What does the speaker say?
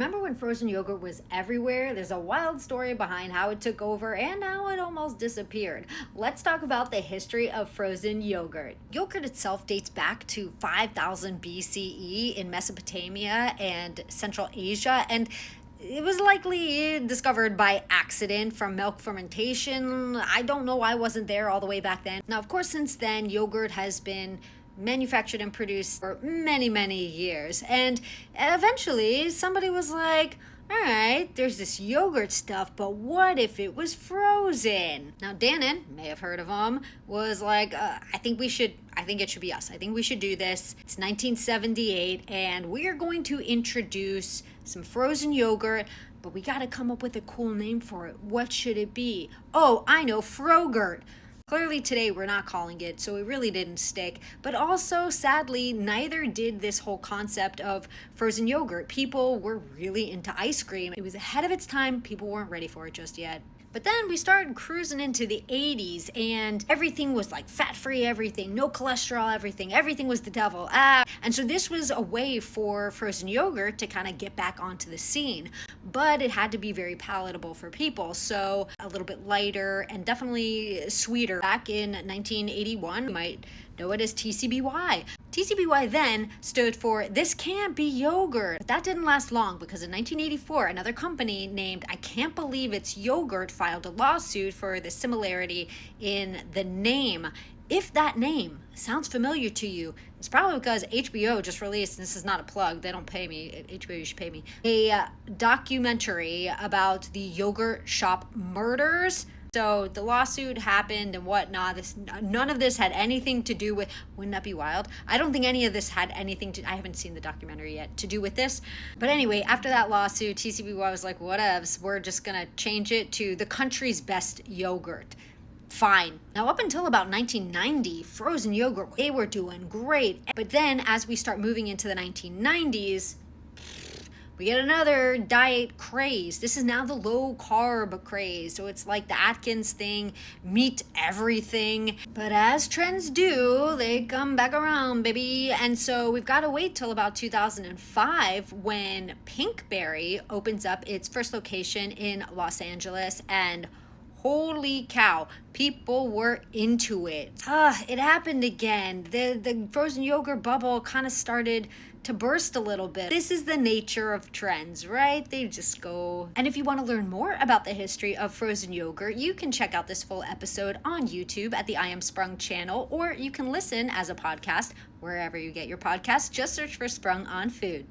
Remember when frozen yogurt was everywhere? There's a wild story behind how it took over and how it almost disappeared. Let's talk about the history of frozen yogurt. Yogurt itself dates back to 5000 BCE in Mesopotamia and Central Asia, and it was likely discovered by accident from milk fermentation. I don't know, I wasn't there all the way back then. Now, of course, since then, yogurt has been manufactured and produced for many years, and eventually somebody was like, all right, there's this yogurt stuff, but what if it was frozen? Now, Dannon, may have heard of him, was like, I think it should be us. I think we should do this. It's 1978, and we are going to introduce some frozen yogurt, but we got to come up with a cool name for it. What should it be? Oh, I know, Frogurt. Clearly today we're not calling it, so it really didn't stick. But also, sadly, neither did this whole concept of frozen yogurt. People were really into ice cream. It was ahead of its time. People weren't ready for it just yet. But then we started cruising into the 80s, and everything was like fat-free everything, no cholesterol everything was the devil. And so this was a way for frozen yogurt to kind of get back onto the scene. But it had to be very palatable for people, so a little bit lighter and definitely sweeter. Back in 1981, you might know it as TCBY. TCBY then stood for This Can't Be Yogurt. But that didn't last long, because in 1984, another company named I Can't Believe It's Yogurt filed a lawsuit for the similarity in the name. If that name sounds familiar to you, it's probably because HBO just released, and this is not a plug, they don't pay me, HBO, you should pay me, a documentary about the yogurt shop murders. So the lawsuit happened and whatnot. None of this had anything to do with, wouldn't that be wild? I don't think any of this had anything to, I haven't seen the documentary yet, to do with this. But anyway, after that lawsuit, TCBY was like, whatevs, we're just gonna change it to the country's best yogurt. Fine. Now, up until about 1990, frozen yogurt, they were doing great. But then as we start moving into the 1990s, we get another diet craze. This is now the low carb craze. So it's like the Atkins thing, meat everything. But as trends do, they come back around, baby. And so we've got to wait till about 2005 when Pinkberry opens up its first location in Los Angeles, and holy cow, people were into it. It happened again. The frozen yogurt bubble kind of started to burst a little bit. This is the nature of trends, right? They just go. And if you want to learn more about the history of frozen yogurt, you can check out this full episode on YouTube at the I Am Sprung channel, or you can listen as a podcast wherever you get your podcasts. Just search for Sprung On Food.